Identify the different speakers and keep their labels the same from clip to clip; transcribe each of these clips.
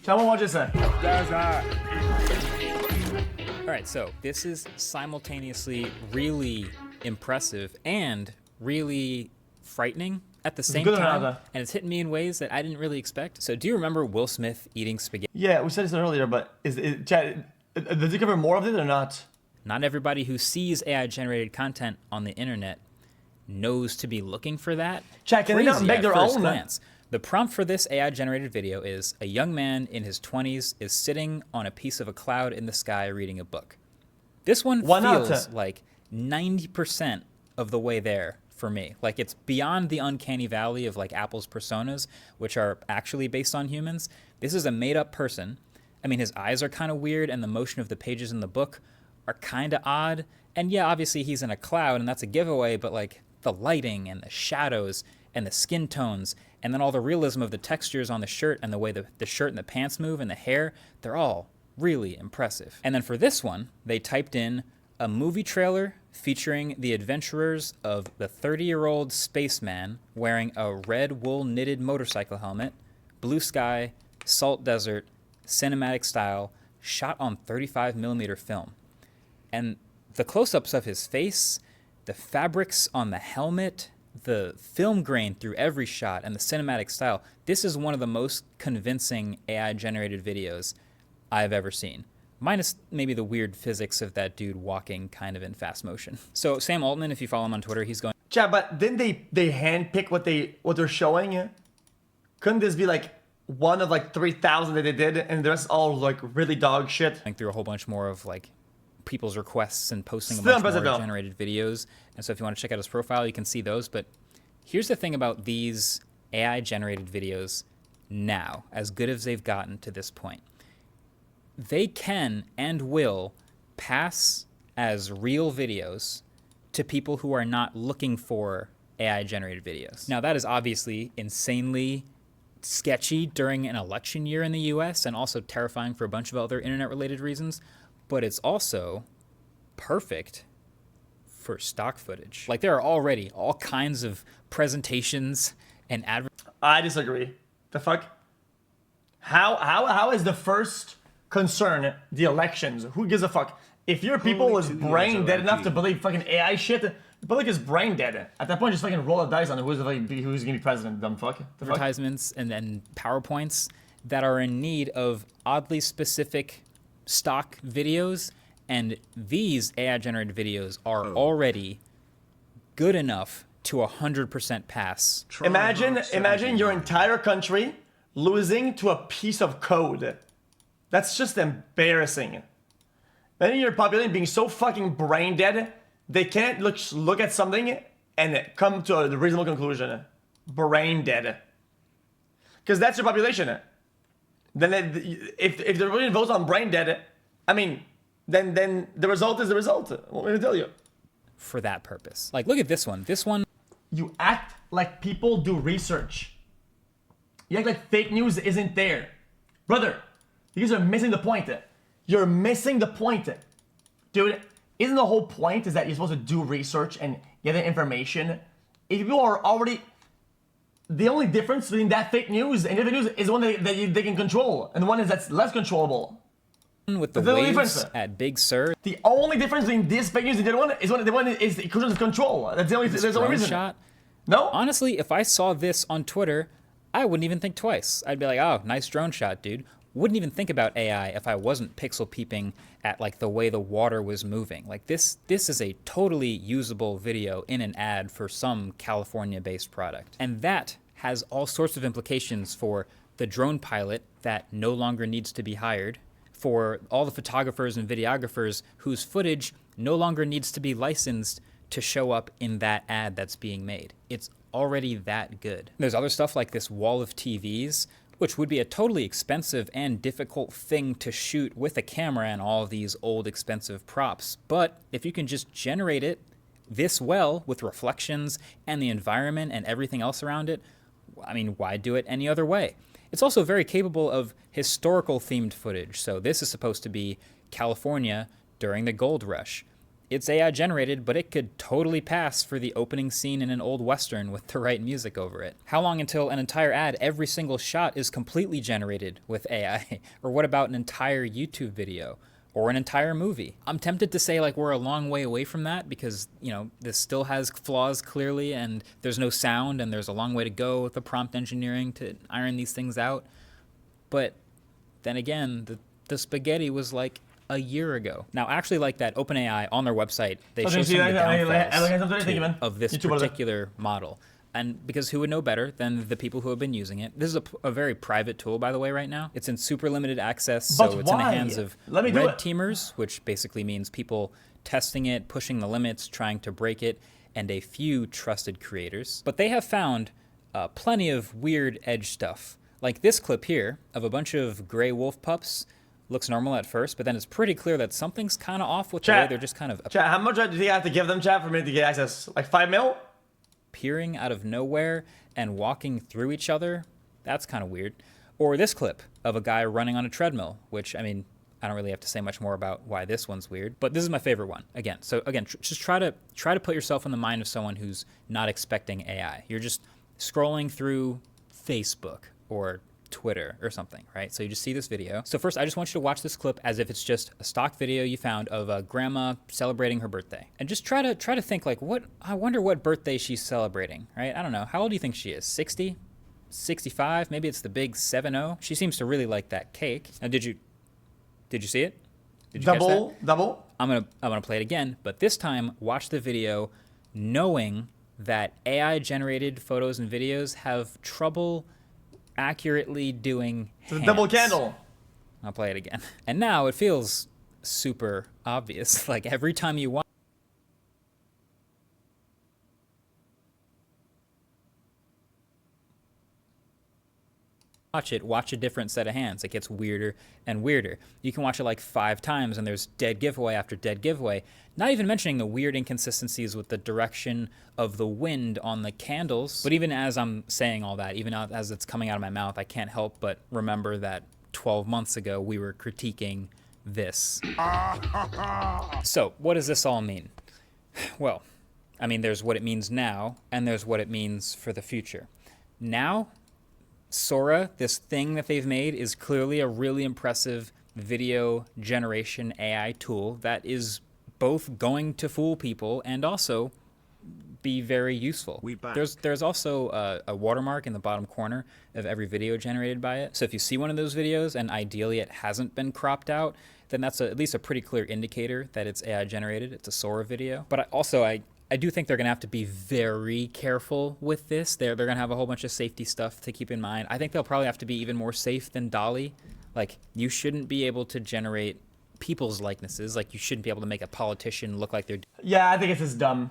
Speaker 1: Someone watch this.
Speaker 2: All right, so this is simultaneously really impressive and really frightening at the same time, and it's hitting me in ways that I didn't really expect. So do you remember Will Smith eating spaghetti?
Speaker 1: Yeah, we said this earlier, but Chad, does he cover more of it or not?
Speaker 2: Not everybody who sees AI-generated content on the internet knows to be looking for that.
Speaker 1: Chad, can they not make their own?
Speaker 2: Glance. The prompt for this AI-generated video is a young man in his 20s is sitting on a piece of a cloud in the sky reading a book. This one feels like 90% of the way there for me. Like, it's beyond the uncanny valley of like Apple's personas, which are actually based on humans. This is a made-up person. I mean, his eyes are kind of weird, and the motion of the pages in the book are kind of odd. And yeah, obviously he's in a cloud, and that's a giveaway, but like the lighting and the shadows and the skin tones, and then all the realism of the textures on the shirt and the way the shirt and the pants move and the hair, they're all really impressive. And then for this one, they typed in a movie trailer featuring the adventurers of the 30-year-old spaceman wearing a red wool knitted motorcycle helmet, blue sky, salt desert, cinematic style, shot on 35mm film. And the close-ups of his face, the fabrics on the helmet, the film grain through every shot, and the cinematic style, this is one of the most convincing AI-generated videos I've ever seen. Minus maybe the weird physics of that dude walking kind of in fast motion. So Sam Altman, if you follow him on Twitter, he's going...
Speaker 1: Chad, but didn't they handpick what they're showing? Couldn't this be like one of like 3,000 that they did, and the rest all like really dog shit?
Speaker 2: Going through a whole bunch more of like people's requests and posting a bunch more generated videos. And so if you want to check out his profile, you can see those. But here's the thing about these AI-generated videos now, as good as they've gotten to this point. They can and will pass as real videos to people who are not looking for AI-generated videos. Now, that is obviously insanely sketchy during an election year in the US and also terrifying for a bunch of other internet-related reasons, but it's also perfect for stock footage. Like, there are already all kinds of presentations and
Speaker 1: I disagree. The fuck? How is the first concern the elections? Who gives a fuck? If your people is brain dead enough to believe fucking AI shit, the public is brain dead. At that point, just fucking roll a dice on who's gonna be president, dumb fuck.
Speaker 2: Advertisements and then PowerPoints that are in need of oddly specific stock videos, and these AI-generated videos are already good enough to 100% pass.
Speaker 1: Imagine your entire country losing to a piece of code. That's just embarrassing. Then your population being so fucking brain dead, they can't look at something and come to a reasonable conclusion. Brain dead. Because that's your population. Then if the population votes on brain dead, I mean, then the result is the result. What am I gonna tell you?
Speaker 2: For that purpose. Like, look at this one. This one.
Speaker 1: You act like people do research. You act like fake news isn't there. Brother, you guys are missing the point. You're missing the point. Dude, isn't the whole point is that you're supposed to do research and get the information? If people are already... The only difference between that fake news and fake news is the one that they can control, and the one that's less controllable.
Speaker 2: With the waves at Big Sur.
Speaker 1: The only difference between this fake news and the other one is the one is the control. That's the only reason.
Speaker 2: Shot.
Speaker 1: No?
Speaker 2: Honestly, if I saw this on Twitter, I wouldn't even think twice. I'd be like, oh, nice drone shot, dude. Wouldn't even think about AI if I wasn't pixel peeping at like the way the water was moving. Like this is a totally usable video in an ad for some California-based product. And that has all sorts of implications for the drone pilot that no longer needs to be hired, for all the photographers and videographers whose footage no longer needs to be licensed to show up in that ad that's being made. It's already that good. There's other stuff like this wall of TVs, which would be a totally expensive and difficult thing to shoot with a camera and all of these old expensive props. But if you can just generate it this well with reflections and the environment and everything else around it, I mean, why do it any other way? It's also very capable of historical themed footage. So this is supposed to be California during the gold rush. it's AI generated, but it could totally pass for the opening scene in an old Western with the right music over it. How long until an entire ad, every single shot is completely generated with AI? Or what about an entire YouTube video? Or an entire movie? I'm tempted to say like we're a long way away from that because, you know, this still has flaws clearly and there's no sound and there's a long way to go with the prompt engineering to iron these things out. But then again, the spaghetti was like a year ago. Now, actually, like that OpenAI on their website, they show some of the downfalls of this particular model. And because who would know better than the people who have been using it? This is a very private tool, by the way, right now. It's in super limited access, so it's in the hands of red teamers, which basically means people testing it, pushing the limits, trying to break it, and a few trusted creators. But they have found plenty of weird edge stuff. Like this clip here of a bunch of gray wolf pups. Looks normal at first, but then it's pretty clear that something's kind of off with the way they're just kind of...
Speaker 1: Chat, how much do you have to give them, chat, for me to get access? Like 5 mil?
Speaker 2: Appearing out of nowhere and walking through each other. That's kind of weird. Or this clip of a guy running on a treadmill, which, I mean, I don't really have to say much more about why this one's weird, but this is my favorite one. Again, so again, just try to put yourself in the mind of someone who's not expecting AI. You're just scrolling through Facebook or Twitter or something, right? So you just see this video. So first, I just want you to watch this clip as if it's just a stock video you found of a grandma celebrating her birthday. And just try to think like, I wonder what birthday she's celebrating, right? I don't know. How old do you think she is? 60? 65? Maybe it's the big 7-0. She seems to really like that cake. Now, did you see it? Did you catch that?
Speaker 1: Double.
Speaker 2: I'm gonna play it again, but this time watch the video knowing that AI generated photos and videos have trouble accurately doing hands.
Speaker 1: Double candle.
Speaker 2: I'll play it again. And now it feels super obvious. Like every time you watch it, watch a different set of hands. It gets weirder and weirder. You can watch it like 5 times and there's dead giveaway after dead giveaway. Not even mentioning the weird inconsistencies with the direction of the wind on the candles. But even as I'm saying all that, even as it's coming out of my mouth, I can't help but remember that 12 months ago we were critiquing this. So what does this all mean? Well, I mean, there's what it means now and there's what it means for the future. Now, Sora, this thing that they've made, is clearly a really impressive video generation AI tool that is both going to fool people and also be very useful. There's also a watermark in the bottom corner of every video generated by it. So if you see one of those videos and ideally it hasn't been cropped out, then that's at least a pretty clear indicator that it's AI generated. It's a Sora video. But I do think they're going to have to be very careful with this. They're going to have a whole bunch of safety stuff to keep in mind. I think they'll probably have to be even more safe than DALL-E. Like, you shouldn't be able to generate people's likenesses. Like, you shouldn't be able to make a politician look like they're...
Speaker 1: Yeah, I think it's just dumb.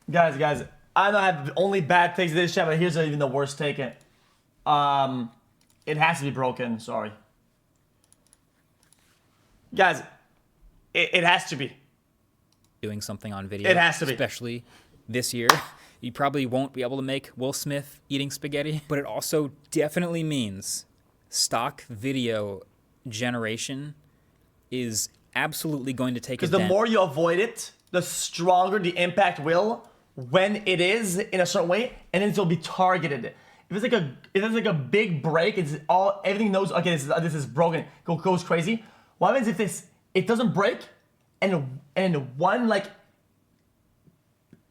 Speaker 1: Guys, I know I have only bad takes to this chat, but here's even the worst take. It has to be broken, sorry. Guys, it has to be.
Speaker 2: Doing something on video.
Speaker 1: It has to be.
Speaker 2: Especially this year. You probably won't be able to make Will Smith eating spaghetti, but it also definitely means stock video generation is absolutely going to take a dent.
Speaker 1: Because the more you avoid it, the stronger the impact will when it is in a certain way, and then it'll be targeted. If it's like a big break, it's all everything knows. Okay, this is broken. Goes crazy. What happens if it doesn't break? And one like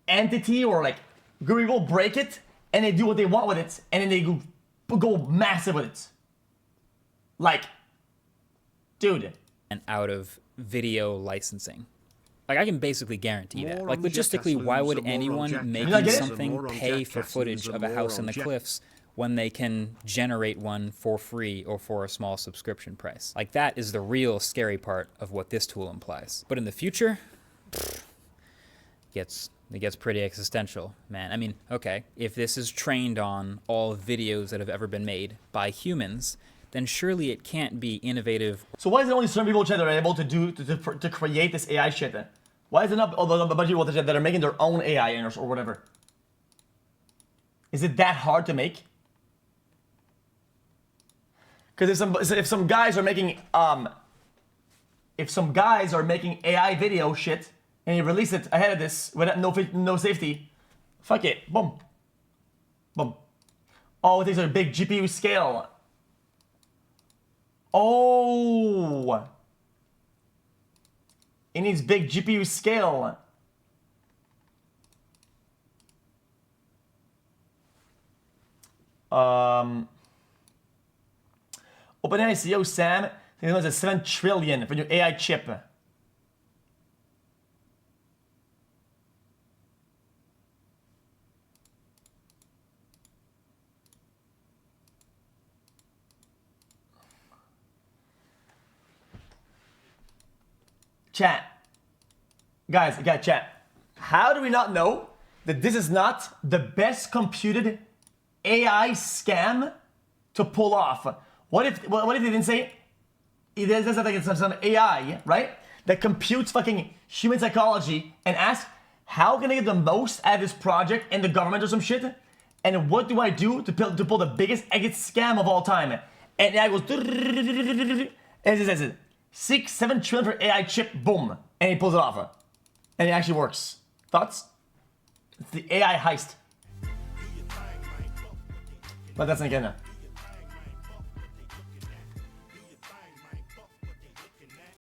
Speaker 1: entity or like group of people break it and they do what they want with it and then they go massive with it. Like, dude.
Speaker 2: And out of video licensing. Like, I can basically guarantee that. Like, logistically, why would anyone making something pay for footage of a house in the cliffs when they can generate one for free or for a small subscription price? Like, that is the real scary part of what this tool implies. But in the future, it gets pretty existential, man. I mean, okay, if this is trained on all videos that have ever been made by humans, then surely it can't be innovative.
Speaker 1: So why is it only certain people that are able to create this AI shit then? Why is it not a bunch of people that are making their own AI or whatever? Is it that hard to make? Because if some guys are making AI video shit, and he released it ahead of this without no safety. Fuck it. Boom. Boom. Oh, these are big GPU scale. Oh. It needs big GPU scale. OpenAI CEO Sam thinks it was a 7 trillion for your AI chip. Chat. Guys, chat. How do we not know that this is not the best computed AI scam to pull off? What if they didn't say there's like some AI, right? That computes fucking human psychology and asks, how can I get the most out of this project in the government or some shit? And what do I do to pull the biggest exit scam of all time? And AI goes, and it says 6-7 trillion for AI chip, boom. And he pulls it off. And it actually works. Thoughts? It's the AI heist. But that's not gonna.